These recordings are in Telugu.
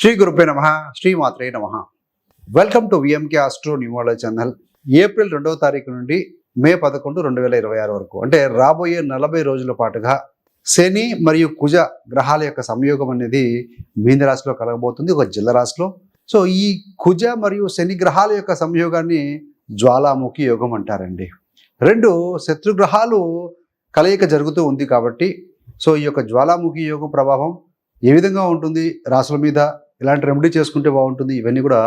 శ్రీ గురుపే నమః, శ్రీ మాత్రే నమః. Welcome to VMK astro numerology channel. April 2వ తారీఖు నుండి మే 11, 2026 వరకు అంటే రాబోయే 40 రోజుల పాటుగా శని మరియు కుజ గ్రహాల యొక్క సంయోగం అనేది మీన రాశిలో కలగబోతుంది, ఒక జిల్ల రాశిలో. సో ఈ కుజ మరియు శని గ్రహాల యొక్క సంయోగాన్ని జ్వాలాముఖి యోగం అంటారండి. రెండు శత్రుగ్రహాలు కలయిక జరుగుతూ ఉంది కాబట్టి సో ఈ యొక్క జ్వాలాముఖి యోగం ప్రభావం ఏ విధంగా ఉంటుంది రాశుల మీద, ఇలాంటి రెమెడీ చేసుకుంటే బాగుంటుంది, ఇవన్నీ కూడా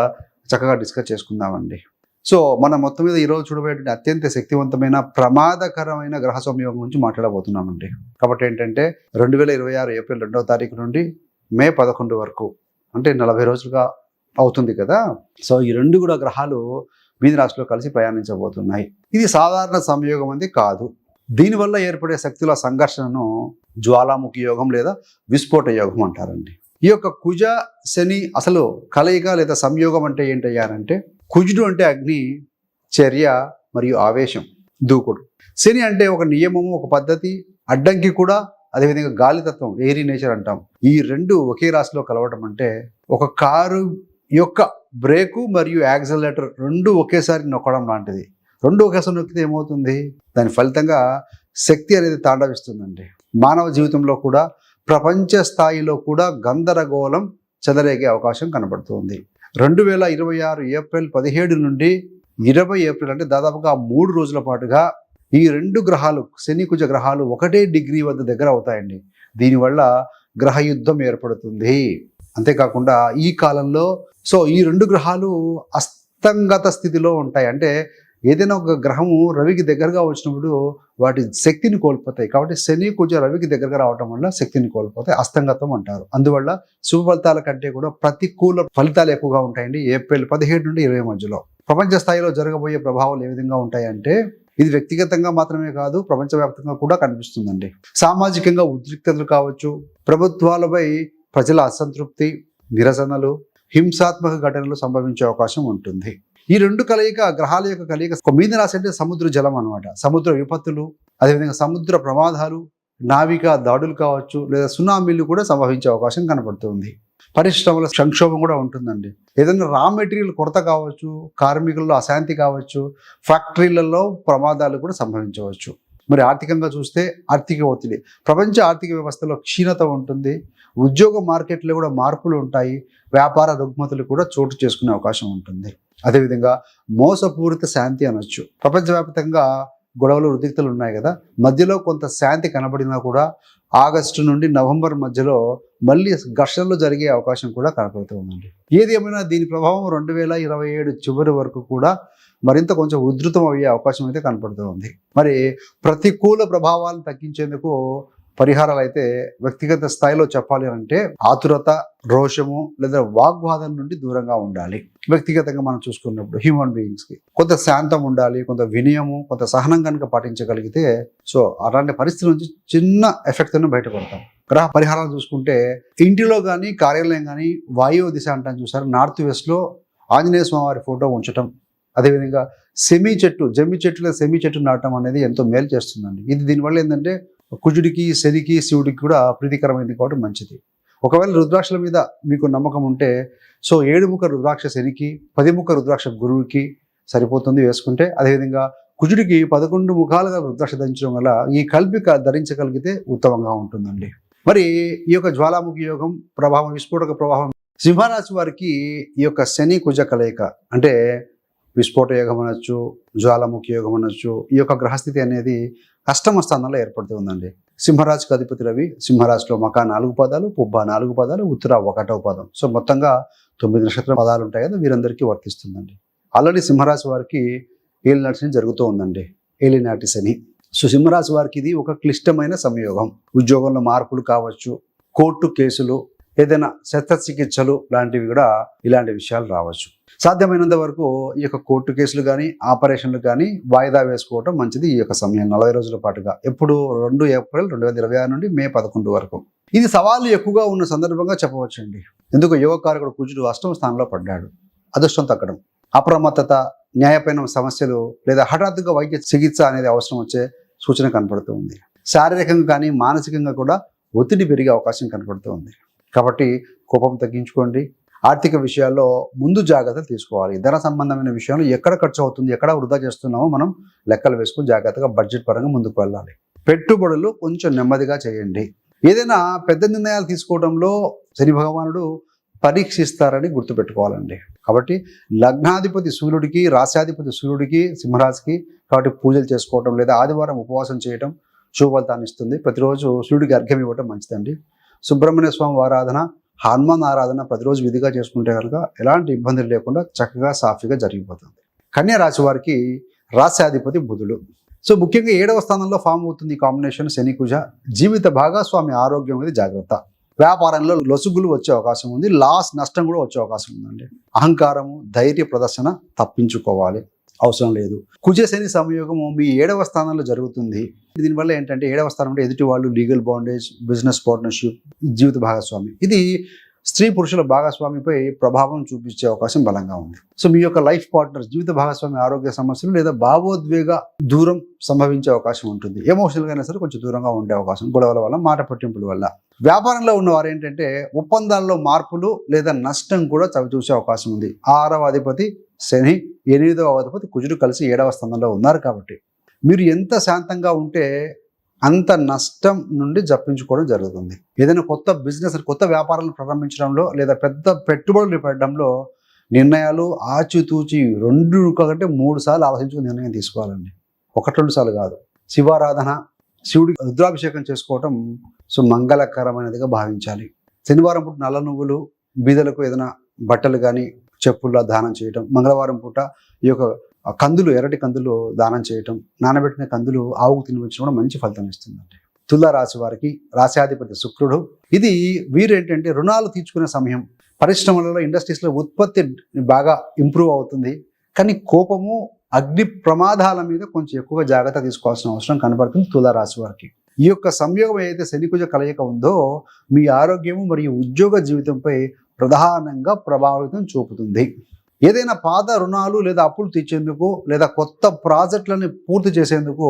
చక్కగా డిస్కస్ చేసుకుందామండి. సో మనం మొత్తం మీద ఈరోజు చూడబోయేటువంటి అత్యంత శక్తివంతమైన ప్రమాదకరమైన గ్రహ సంయోగం గురించి మాట్లాడబోతున్నామండి. కాబట్టి ఏంటంటే 2026 ఏప్రిల్ 2వ తారీఖు నుండి మే 11 వరకు అంటే 40 రోజులుగా అవుతుంది కదా. సో ఈ రెండు కూడా గ్రహాలు మీన రాశిలో కలిసి ప్రయాణించబోతున్నాయి. ఇది సాధారణ సంయోగం అనేది కాదు. దీనివల్ల ఏర్పడే శక్తుల సంఘర్షణను జ్వాలాముఖి యోగం లేదా విస్ఫోట యోగం అంటారండి. ఈ యొక్క కుజ శని అసలు కలయిక లేదా సంయోగం అంటే ఏంటయ్యారంటే, కుజుడు అంటే అగ్ని, చర్య మరియు ఆవేశం, దూకుడు. శని అంటే ఒక నియమము, ఒక పద్ధతి, అడ్డంకి కూడా, అదేవిధంగా గాలితత్వం, ఎయిరీ నేచర్ అంటాం. ఈ రెండు ఒకే రాశిలో కలవటం అంటే ఒక కారు యొక్క బ్రేకు మరియు యాక్సిలరేటర్ రెండు ఒకేసారి నొక్కడం లాంటిది. రెండు ఒకేసారి నొక్కితే ఏమవుతుంది, దాని ఫలితంగా శక్తి అనేది తాండవిస్తుందండి. మానవ జీవితంలో కూడా ప్రపంచ స్థాయిలో కూడా గందరగోళం చెదరేగే అవకాశం కనబడుతుంది. 2026 ఏప్రిల్ 17 నుండి 20 ఏప్రిల్ అంటే దాదాపుగా 3 రోజుల పాటుగా ఈ రెండు గ్రహాలు, శని కుజ గ్రహాలు 1 డిగ్రీ వద్ద దగ్గర అవుతాయండి. దీనివల్ల గ్రహ యుద్ధం ఏర్పడుతుంది. అంతేకాకుండా ఈ కాలంలో సో ఈ రెండు గ్రహాలు అస్తంగత స్థితిలో ఉంటాయి. అంటే ఏదైనా ఒక గ్రహము రవికి దగ్గరగా వచ్చినప్పుడు వాటి శక్తిని కోల్పోతాయి. కాబట్టి శని కుజ రవికి దగ్గరగా రావటం వల్ల శక్తిని కోల్పోతాయి, అస్తంగతం అంటారు. అందువల్ల శుభ ఫలితాల కంటే కూడా ప్రతికూల ఫలితాలు ఎక్కువగా ఉంటాయండి ఏప్రిల్ 17 నుండి 20 మధ్యలో. ప్రపంచ స్థాయిలో జరగబోయే ప్రభావాలు ఏ విధంగా ఉంటాయంటే, ఇది వ్యక్తిగతంగా మాత్రమే కాదు, ప్రపంచవ్యాప్తంగా కూడా కనిపిస్తుందండి. సామాజికంగా ఉద్రిక్తతలు కావచ్చు, ప్రభుత్వాలపై ప్రజల అసంతృప్తి, నిరసనలు, హింసాత్మక ఘటనలు సంభవించే అవకాశం ఉంటుంది. ఈ రెండు కలయిక, గ్రహాల యొక్క కలయిక, మీన రాశి అంటే సముద్ర జలం అనమాట. సముద్ర విపత్తులు, అదేవిధంగా సముద్ర ప్రమాదాలు, నావిక దాడులు కావచ్చు, లేదా సునామీలు కూడా సంభవించే అవకాశం కనబడుతుంది. పరిశ్రమల సంక్షోభం కూడా ఉంటుందండి. ఏదైనా రా మెటీరియల్ కొరత కావచ్చు, కార్మికుల్లో అశాంతి కావచ్చు, ఫ్యాక్టరీలలో ప్రమాదాలు కూడా సంభవించవచ్చు. మరి ఆర్థికంగా చూస్తే ఆర్థిక ఒత్తిడి, ప్రపంచ ఆర్థిక వ్యవస్థలో క్షీణత ఉంటుంది, ఉద్యోగ మార్కెట్లో కూడా మార్పులు ఉంటాయి, వ్యాపార రుగ్మతలు కూడా చోటు చేసుకునే అవకాశం ఉంటుంది. అదేవిధంగా మోసపూరిత శాంతి అనొచ్చు. ప్రపంచవ్యాప్తంగా గొడవలు, ఉద్రిక్తలు ఉన్నాయి కదా, మధ్యలో కొంత శాంతి కనబడినా కూడా ఆగస్టు నుండి నవంబర్ మధ్యలో మళ్ళీ ఘర్షణలు జరిగే అవకాశం కూడా కనపడుతూ ఉందండి. ఏది ఏమైనా దీని ప్రభావం 2027 చివరి వరకు కూడా మరింత కొంచెం ఉధృతం అయ్యే అవకాశం అయితే కనపడుతూ ఉంది. మరి ప్రతికూల ప్రభావాలను తగ్గించేందుకు పరిహారాలు అయితే వ్యక్తిగత స్థాయిలో చెప్పాలి అంటే ఆతురత, రోషము లేదా వాగ్వాదం నుండి దూరంగా ఉండాలి. వ్యక్తిగతంగా మనం చూసుకున్నప్పుడు హ్యూమన్ బీయింగ్స్కి కొంత శాంతం ఉండాలి, కొంత వినయము, కొంత సహనం కనుక పాటించగలిగితే సో అలాంటి పరిస్థితి నుంచి చిన్న ఎఫెక్ట్ను బయటపడతాం. గ్రహ పరిహారాలు చూసుకుంటే ఇంటిలో కానీ కార్యాలయం కానీ వాయువ్య దిశ అంటాను చూసారు, నార్త్ వెస్ట్లో ఆంజనేయ స్వామి వారి ఫోటో ఉంచటం, అదేవిధంగా జమ్మి చెట్టు లేదా సెమి చెట్టు నాటడం అనేది ఎంతో మేలు చేస్తుందండి. ఇది దీనివల్ల ఏంటంటే కుజుడికి, శనికి, శివుడికి కూడా ప్రీతికరమైంది కాబట్టి మంచిది. ఒకవేళ రుద్రాక్షల మీద మీకు నమ్మకం ఉంటే సో 7 ముఖ రుద్రాక్ష శనికి, 10 ముఖ రుద్రాక్ష గురువుకి సరిపోతుంది వేసుకుంటే. అదేవిధంగా కుజుడికి 11 ముఖాలుగా రుద్రాక్ష ధరించడం వల్ల ఈ కల్పిక ధరించగలిగితే ఉత్తమంగా ఉంటుందండి. మరి ఈ యొక్క జ్వాలాముఖి యోగం ప్రభావం, విస్ఫోటక ప్రభావం సింహరాశి వారికి ఈ యొక్క శని కుజ కలయిక అంటే విస్ఫోట యోగం అనొచ్చు, జ్వాలాముఖి యోగం అనొచ్చు. ఈ యొక్క గ్రహస్థితి అనేది అష్టమ స్థానంలో ఏర్పడుతుందండి. సింహరాశికి అధిపతి రవి, సింహరాశిలో మక 4 పదాలు, పుబ్బ 4 పదాలు, ఉత్తర 1వ పదం. సో మొత్తంగా 9 నక్షత్ర పదాలు ఉంటాయి కదా, వీరందరికీ వర్తిస్తుందండి. ఆల్రెడీ సింహరాశి వారికి ఏలినాటి శని జరుగుతూ ఉందండి, ఏలినాటి శని. సో సింహరాశి వారికి ఇది ఒక క్లిష్టమైన సంయోగం. ఉద్యోగంలో మార్పులు కావచ్చు, కోర్టు కేసులు, ఏదైనా శస్త్రచికిత్సలు లాంటివి కూడా ఇలాంటి విషయాలు రావచ్చు. సాధ్యమైనంత వరకు ఈ యొక్క కోర్టు కేసులు కానీ, ఆపరేషన్లు కానీ వాయిదా వేసుకోవటం మంచిది. ఈ యొక్క సమయం 40 రోజుల పాటుగా, ఎప్పుడు 2 ఏప్రిల్ 2026 నుండి మే 11 వరకు. ఇది సవాళ్ళు ఎక్కువగా ఉన్న సందర్భంగా చెప్పవచ్చండి. ఎందుకు యోగకారకుడు కుజుడు 8వ స్థానంలో పడ్డాడు. అదృష్టం తగ్గడం, అప్రమత్తత, న్యాయపైన సమస్యలు లేదా హఠాత్తుగా వైద్య చికిత్స అనేది అవసరం వచ్చే సూచన కనపడుతూ ఉంది. శారీరకంగా కానీ మానసికంగా కూడా ఒత్తిడి పెరిగే అవకాశం కనపడుతూ ఉంది. కాబట్టి కోపం తగ్గించుకోండి, ఆర్థిక విషయాల్లో ముందు జాగ్రత్తలు తీసుకోవాలి. ధన సంబంధమైన విషయంలో ఎక్కడ ఖర్చు అవుతుంది, ఎక్కడ వృధా చేస్తున్నామో మనం లెక్కలు వేసుకుని జాగ్రత్తగా బడ్జెట్ పరంగా ముందుకు వెళ్ళాలి. పెట్టుబడులు కొంచెం నెమ్మదిగా చేయండి. ఏదైనా పెద్ద నిర్ణయాలు తీసుకోవడంలో శని భగవానుడు పరీక్షిస్తారని గుర్తుపెట్టుకోవాలండి. కాబట్టి లగ్నాధిపతి సూర్యుడికి, రాశ్యాధిపతి సూర్యుడికి, సింహరాశికి, కాబట్టి పూజలు చేసుకోవటం లేదా ఆదివారం ఉపవాసం చేయటం శుభ ఫలితాన్ని ఇస్తుంది. ప్రతిరోజు సూర్యుడికి అర్ఘ్యం ఇవ్వటం మంచిదండి. సుబ్రహ్మణ్య స్వామి ఆరాధన, హనుమాన్ ఆరాధన ప్రతిరోజు విధిగా చేసుకుంటే కనుక ఎలాంటి ఇబ్బందులు లేకుండా చక్కగా సాఫీగా జరిగిపోతుంది. కన్యా రాశి వారికి రాశ్యాధిపతి బుధుడు. సో ముఖ్యంగా 7వ స్థానంలో ఫామ్ అవుతుంది ఈ కాంబినేషన్ శని కుజ. జీవిత భాగస్వామి ఆరోగ్యం అనేది జాగ్రత్త. వ్యాపారంలో లొసుగులు వచ్చే అవకాశం ఉంది, నష్టం కూడా వచ్చే అవకాశం ఉందండి. అహంకారము, ధైర్య ప్రదర్శన తప్పించుకోవాలి, అవసరం లేదు. కుజ శని సంయోగము మీ 7వ స్థానంలో జరుగుతుంది. దీనివల్ల ఏంటంటే 7వ స్థానం అంటే ఎదుటి వాళ్ళు, లీగల్ బాండేజ్, బిజినెస్ పార్ట్నర్షిప్, జీవిత భాగస్వామి, ఇది స్త్రీ పురుషుల భాగస్వామిపై ప్రభావం చూపించే అవకాశం బలంగా ఉంది. సో మీ యొక్క లైఫ్ పార్ట్నర్, జీవిత భాగస్వామి ఆరోగ్య సమస్యలు లేదా భావోద్వేగ దూరం సంభవించే అవకాశం ఉంటుంది. ఎమోషనల్గా అయినా సరే కొంచెం దూరంగా ఉండే అవకాశం, గొడవల వల్ల, మాట పట్టింపుల వల్ల. వ్యాపారంలో ఉన్నవారు ఏంటంటే ఒప్పందాల్లో మార్పులు లేదా నష్టం కూడా చూసే అవకాశం ఉంది. 6వ అధిపతి శని, 8వ అధిపతి కుజుడు కలిసి 7వ స్థానంలో ఉన్నారు. కాబట్టి మీరు ఎంత శాంతంగా ఉంటే అంత నష్టం నుండి జప్పించుకోవడం జరుగుతుంది. ఏదైనా కొత్త బిజినెస్, కొత్త వ్యాపారాలను ప్రారంభించడంలో లేదా పెద్ద పెట్టుబడులు పెట్టడంలో నిర్ణయాలు ఆచితూచి 2 కంటే 3 సార్లు ఆలోచించుకుని నిర్ణయం తీసుకోవాలండి. 1-2 సార్లు కాదు. శివారాధన, శివుడికి రుద్రాభిషేకం చేసుకోవటం సో మంగళకరమైనదిగా భావించాలి. శనివారం పూట నల్ల నువ్వులు బీదలకు ఏదైనా బట్టలు కానీ చెప్పుల్లా దానం చేయటం, మంగళవారం పూట ఈ యొక్క కందులు, ఎర్రటి కందులు దానం చేయటం, నానబెట్టిన కందులు ఆవుకు తినిపించడం కూడా మంచి ఫలితం ఇస్తుందండి. తులా రాశి వారికి రాశ్యాధిపతి శుక్రుడు. ఇది వీరేంటంటే రుణాలు తీర్చుకునే సమయం. పరిశ్రమలలో, ఇండస్ట్రీస్లో ఉత్పత్తి బాగా ఇంప్రూవ్ అవుతుంది. కానీ కోపము, అగ్ని ప్రమాదాల మీద కొంచెం ఎక్కువగా జాగ్రత్త తీసుకోవాల్సిన అవసరం కనబడుతుంది తులా రాశి వారికి. ఈ యొక్క సంయోగం ఏదైతే శనికుజ కలయిక ఉందో మీ ఆరోగ్యము మరియు ఉద్యోగ జీవితంపై ప్రధానంగా ప్రభావితం చూపుతుంది. ఏదైనా పాత రుణాలు లేదా అప్పులు తీర్చేందుకు లేదా కొత్త ప్రాజెక్టులను పూర్తి చేసేందుకు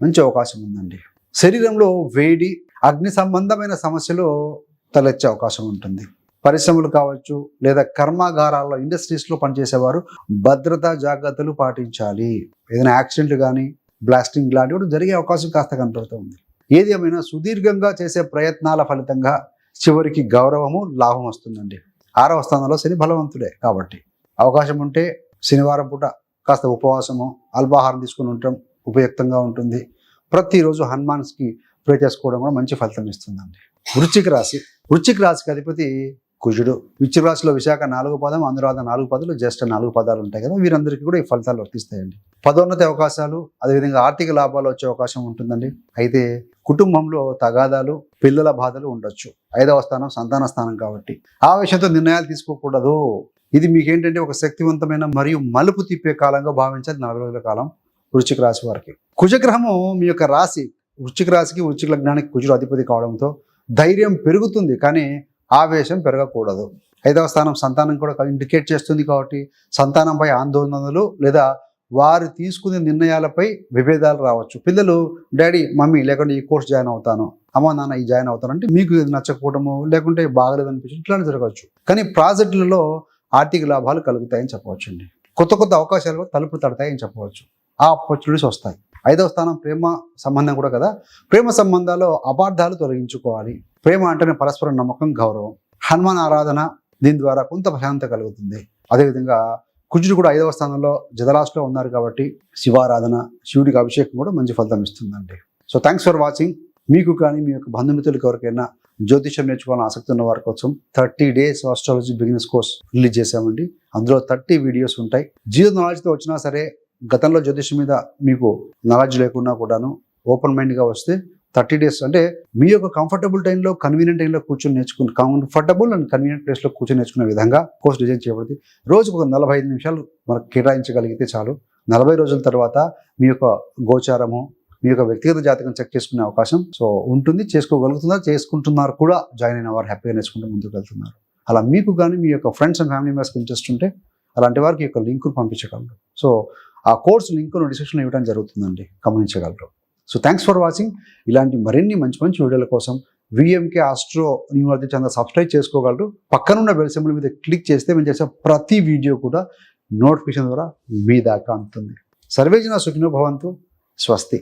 మంచి అవకాశం ఉందండి. శరీరంలో వేడి, అగ్ని సంబంధమైన సమస్యలు తలెచ్చే అవకాశం ఉంటుంది. పరిశ్రమలు కావచ్చు లేదా కర్మాగారాల్లో, ఇండస్ట్రీస్లో పనిచేసేవారు భద్రతా జాగ్రత్తలు పాటించాలి. ఏదైనా యాక్సిడెంట్లు కానీ, బ్లాస్టింగ్ లాంటివి కూడా జరిగే అవకాశం కాస్త కనపడుతుంది. ఏది ఏమైనా సుదీర్ఘంగా చేసే ప్రయత్నాల ఫలితంగా చివరికి గౌరవము, లాభం వస్తుందండి. 6వ స్థానంలో శని బలవంతుడే కాబట్టి అవకాశం ఉంటే శనివారం పూట కాస్త ఉపవాసము, అల్పాహారం తీసుకుని ఉండటం ఉపయుక్తంగా ఉంటుంది. ప్రతిరోజు హనుమాన్స్కి ప్రే చేసుకోవడం కూడా మంచి ఫలితం ఇస్తుందండి. వృశ్చిక రాశికి అధిపతి కుజుడు. వృశ్చిక రాశిలో విశాఖ 4వ పాదం, అనురాధ 4 పదాలు, జ్యేష్ఠ 4 పదాలు ఉంటాయి కదా, వీరందరికీ కూడా ఈ ఫలితాలు వర్తిస్తాయండి. పదోన్నతి అవకాశాలు, అదేవిధంగా ఆర్థిక లాభాలు వచ్చే అవకాశం ఉంటుందండి. అయితే కుటుంబంలో తగాదాలు, పిల్లల బాధలు ఉండొచ్చు. 5వ స్థానం సంతాన స్థానం కాబట్టి ఆవేశంతో నిర్ణయాలు తీసుకోకూడదు. ఇది మీకేంటంటే ఒక శక్తివంతమైన మరియు మలుపు తిప్పే కాలంగా భావించాలి 4 రోజుల కాలం వృశ్చిక రాశి వారికి. కుజగ్రహము మీ యొక్క రాశి, వృశ్చిక రాశికి, వృశ్చిక లగ్నానికి కుజుడు అధిపతి కావడంతో ధైర్యం పెరుగుతుంది, కానీ ఆవేశం పెరగకూడదు. 5వ స్థానం సంతానం కూడా ఇండికేట్ చేస్తుంది కాబట్టి సంతానంపై ఆందోళనలు లేదా వారు తీసుకునే నిర్ణయాలపై విభేదాలు రావచ్చు. పిల్లలు డాడీ, మమ్మీ లేకుంటే ఈ కోర్స్ జాయిన్ అవుతాను, అమ్మ నాన్న ఈ జాయిన్ అవుతాను అంటే మీకు ఇది నచ్చకపోవడము లేకుంటే బాగలేదు అనిపించడం ఇట్లాంటి జరగవచ్చు. కానీ ప్రాజెక్టులలో ఆర్థిక లాభాలు కలుగుతాయని చెప్పవచ్చండి. కొత్త అవకాశాలు తలుపులు తడతాయని చెప్పవచ్చు. ఆ ఆపర్చునిటీస్ వస్తాయి. 5వ స్థానం ప్రేమ సంబంధం కూడా కదా. ప్రేమ సంబంధాల్లో అపార్థాలు తొలగించుకోవాలి. ప్రేమ అంటేనే పరస్పర నమ్మకం, గౌరవం. హనుమాన్ ఆరాధన, దీని ద్వారా కొంత ప్రశాంతత కలుగుతుంది. అదేవిధంగా కుజుడు కూడా 5వ స్థానంలో జలరాశిలో ఉన్నారు కాబట్టి శివారాధన, శివుడికి అభిషేకం కూడా మంచి ఫలితం ఇస్తుందండి. So thanks for watching. మీకు కానీ మీ యొక్క బంధుమిత్రులకి ఎవరికైనా జ్యోతిష్యం నేర్చుకోవాలని ఆసక్తి ఉన్న వారి కోసం 30 days astrology beginners course release చేశామండి. అందులో 30 వీడియోస్ ఉంటాయి. జీరో నాలెడ్జ్తో వచ్చినా సరే, గతంలో జ్యోతిష్యం మీద మీకు నాలెడ్జ్ లేకున్నా కూడాను ఓపెన్ మైండ్గా వస్తే 30 days అంటే మీ యొక్క కంఫర్టబుల్ టైంలో, కన్వీనియంట్ టైంలో కూర్చొని నేర్చుకుని, కంఫర్టబుల్ అండ్ కన్వీనియంట్ ప్లేస్లో కూర్చొని నేర్చుకునే విధంగా కోర్స్ డిజైన్ చేయబడింది. రోజుకు ఒక 45 నిమిషాలు మనకు కేటాయించగలిగితే చాలు. 40 రోజుల తర్వాత మీ యొక్క గోచారము, మీ యొక్క వ్యక్తిగత జాతకం చెక్ చేసుకునే అవకాశం సో ఉంటుంది. చేసుకుంటున్నారు కూడా. జాయిన్ అయిన వారు హ్యాపీగా నేర్చుకుంటూ ముందుకు వెళ్తున్నారు. అలా మీకు కానీ మీ యొక్క ఫ్రెండ్స్ అండ్ ఫ్యామిలీ మెంబర్స్కి ఇంట్రెస్ట్ ఉంటే అలాంటి వారికి యొక్క లింకును పంపించగలరు. సో ఆ కోర్స్ లింకును డిస్క్రిప్షన్లో ఇవ్వడం జరుగుతుందండి, గమనించగలరు. So thanks for watching. ఇలాంటి మరిన్ని మంచి వీడియోల కోసం VMK astro numerology channel subscribe చేసుకోగలరు. పక్కనున్న బెల్ సింబల్ మీద క్లిక్ చేస్తే మేము చేసే ప్రతి వీడియో కూడా నోటిఫికేషన్ ద్వారా మీ దాకా అందుతుంది. సర్వేజన సుఖినో భవంతు. స్వస్తి.